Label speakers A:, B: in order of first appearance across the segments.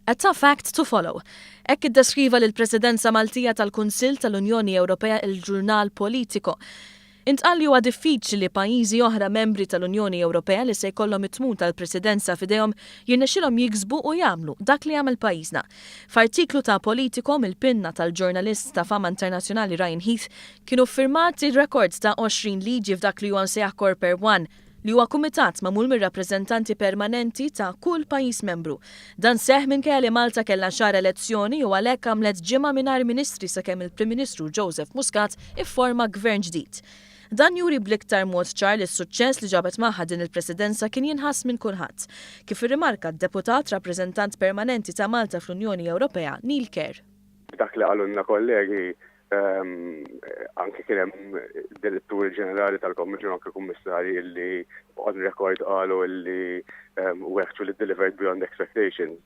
A: A tough act to follow. Hekk iddeskriva lill-Presidenza Maltija tal-Kunsill tal-Unjoni Ewropea il-ġurnal Politico. Intqal li huwa diffiċli li pajjiżi oħra membri tal-Unjoni Ewropea li se jkollhom it-tmum tal-Presidenza f'idejhom jirnexxilhom jiksbu u jagħmlu dak li jagħmel pajjiżna. F'artiklu ta' Politico mill-pinna tal-ġurnalist ta' fama internazzjonali Ryan Heath kienu ffirmati rekords ta' 20 liġi f'dak li huwa nsejjaħ Korper 1 li huwa kumitat magħmul mir-rappreżentanti permanenti ta' kull pajjiż membru. Dan seħħ minkejja li Malta kellha xahar elezzjoni u għalhekk għamlet ġimgħa mingħajr ministri sakemm il-Prim Ministru Joseph Muscat ifforma gvern ġdid. Dan juri bl-iktar mod ċar li s-suċċess li ġabet magħha din il-Presidenza kien jinħass minn kulħadd, kif irrimarka d-deputat rappreżentant permanenti ta' Malta fl-Unjoni Ewropea Neil Kerr.
B: Dak li qalulna kollegi anke kien hemm direttur ġenerali tal-Kommissjoni anke kummissarji li on record qalu li we actually delivered beyond expectations.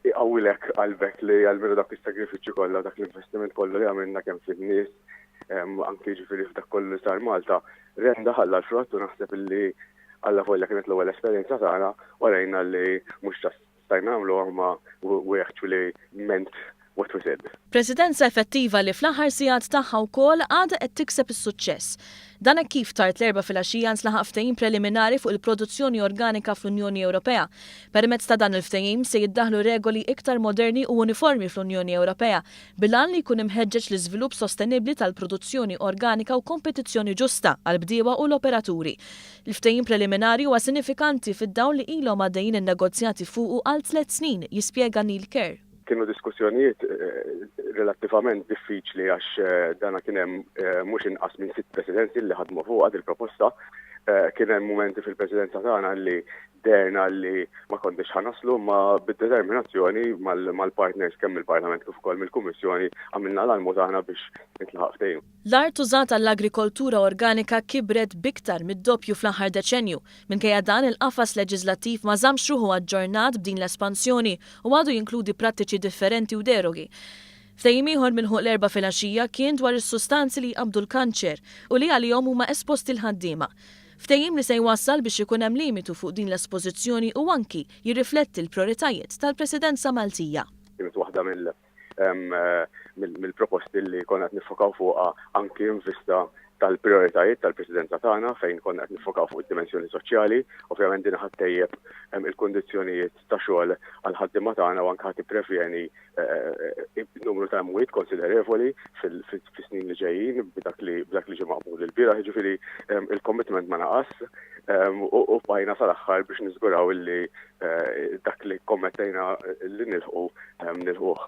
B: Iqawwilek qalbek li għalmenu dak is-sagrifiċċju kollha dak l-investiment kollu li għamilna kemm fin-nies anke ġifieri f'dak kollu sar Malta renda ħalla l-frott u naħseb li alla volja kienet l-ewwel esperjenza tagħna warajna li mhux stajna nagħmlu ma we actually meant what we said.
A: Presidenza effettiva li fl-aħħar sigħat tagħha wkoll għadha qed tikseb is-suċċess. Dan hekk kif tard l-erba' fil-għaxija ntlaħaq ftehim preliminari fuq il-produzzjoni organika fl-Unjoni Ewropea. Permezz ta' dan il-ftehim se jiddaħħlu regoli iktar moderni u uniformi fl-Unjoni Ewropea bilan li jkun imħeġġeġ l-iżvilupp sostenibbli tal-produzzjoni organika u kompetizzjoni ġusta għal bdiewa u l-operaturi. Il-ftehim preliminari huwa sinifikanti fid-dawl li ilhom għaddejjin in-negozjati fuqu għal 3 snin, jispjega Neil Kerr.
B: Kienu diskussjonijiet relattivament diffiċli għax dana kien hemm mhux inqas minn 6 presidenzi li ħadmu fuq għad il-proposta. Kien hemm momenti fil-presidenza tagħna li derna li ma konniex ħanaslu ma bid-determinazzjoni mal-partners kemm il-Parlament kif ukoll mill-Kummissjoni għamilna l-almu tagħna biex nitlaħaq ftehim.
A: L-art użat għall-agrikoltura organika kibret biktar mid-doppju fl-aħħar deċenju. Minkejja dan il-qafas leġislattiv ma żammx ruħu aġġornat b'din l-espansjoni u għadu jinkludi prattiċi differenti u derogi. Ftehim ieħor minħuq l-erba' filgħaxija kien dwar is-sustanzi li jqabdu l-kanċer u li għalihom huma esposti l-ħaddiema. Ftehim li se jwassal biex ikun hemm limitu fuq din l-espożizzjoni u anki jirrifletti l-prijoritajiet tal-Presidenza Maltija.
B: Kienet waħda mill-proposti li konna qed nifokaw fuqha anki vista tal-prioritajiet tal-Presidenza tagħna fejn konna qed nifokaw fuq id-dimensjoni soċjali, ovvjament din ħattejjeb il-kundizzjonijiet ta' xogħol għal ħaddiema tagħna u anke ħadd ipprevjeni numru ta' mwiet konsiderevoli fis-snin li ġejjin b'dak li ġie maqbul il-bieraħ, jiġifieri il-commitment ma naqas u bajna sal-aħħar biex niżguraw li dak li kommettejna li nilħuh.